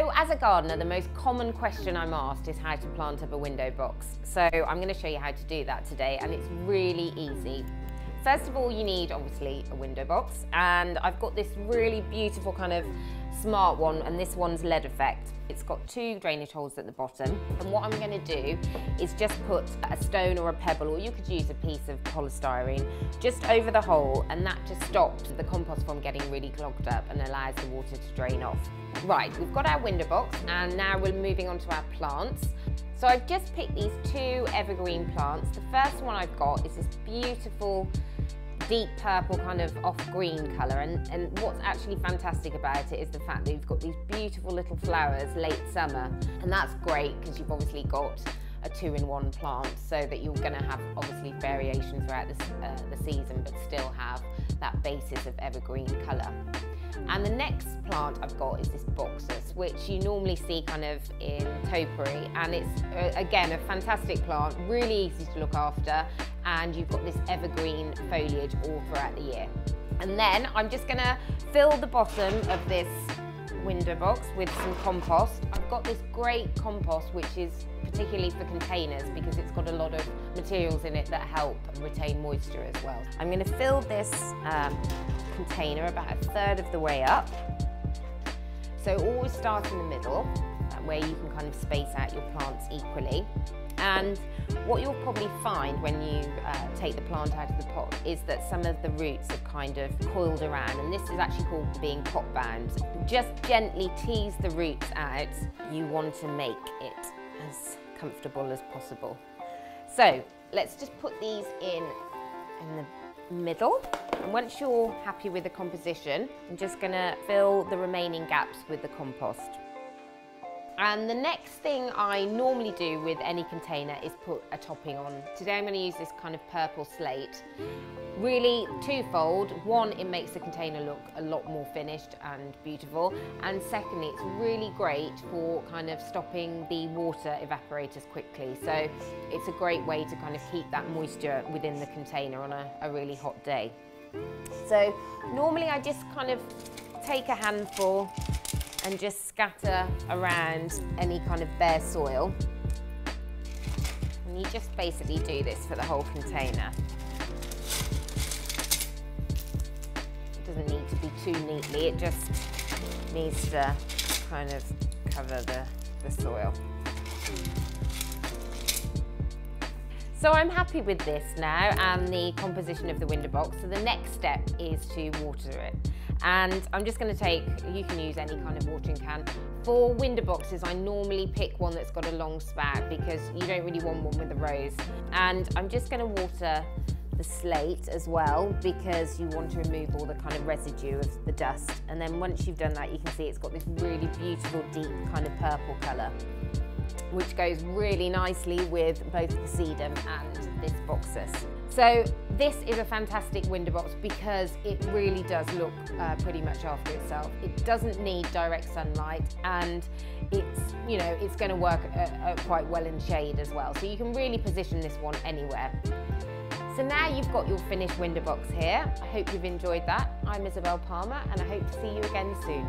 So as a gardener, the most common question I'm asked is how to plant up a window box. So I'm going to show you how to do that today, and it's really easy. First of all, you need obviously a window box, and I've got this really beautiful kind of smart one, and this one's lead effect. It's got 2 drainage holes at the bottom, and what I'm going to do is just put a stone or a pebble, or you could use a piece of polystyrene, just over the hole, and that just stops the compost from getting really clogged up and allows the water to drain off. Right, we've got our window box, and now we're moving on to our plants. So I've just picked these 2 evergreen plants. The first one I've got is this beautiful deep purple kind of off green colour, and what's actually fantastic about it is the fact that you've got these beautiful little flowers late summer, and that's great because you've obviously got a 2-in-1 plant, so that you're going to have obviously variation throughout the season but still have that basis of evergreen colour. And the next plant I've got is this boxus, which you normally see kind of in topiary, and it's again a fantastic plant, really easy to look after, and you've got this evergreen foliage all throughout the year. And then I'm just going to fill the bottom of this window box with some compost. I've got this great compost which is particularly for containers because it's got a lot of materials in it that help retain moisture as well. I'm going to fill this container about 1/3 of the way up. So always start in the middle, where you can kind of space out your plants equally. And what you'll probably find when you take the plant out of the pot is that some of the roots have kind of coiled around, and this is actually called being pot bound. Just gently tease the roots out. You want to make it as comfortable as possible. So let's just put these in the middle, and once you're happy with the composition, I'm just going to fill the remaining gaps with the compost. And the next thing I normally do with any container is put a topping on. Today I'm going to use this kind of purple slate. Really twofold. One, it makes the container look a lot more finished and beautiful, and secondly, it's really great for kind of stopping the water evaporators quickly. So it's a great way to kind of keep that moisture within the container on a really hot day. So normally I just kind of take a handful and just scatter around any kind of bare soil. And you just basically do this for the whole container. It doesn't need to be too neatly, it just needs to kind of cover the soil. So I'm happy with this now and the composition of the window box. So the next step is to water it. And I'm just going to take, you can use any kind of watering can. For window boxes, I normally pick one that's got a long spout because you don't really want one with a rose. And I'm just going to water the slate as well because you want to remove all the kind of residue of the dust. And then once you've done that, you can see it's got this really beautiful deep kind of purple colour, which goes really nicely with both the sedum and this boxus. So this is a fantastic window box because it really does look pretty much after itself. It doesn't need direct sunlight, and it's going to work quite well in shade as well. So you can really position this one anywhere. So now you've got your finished window box here. I hope you've enjoyed that. I'm Isabelle Palmer, and I hope to see you again soon.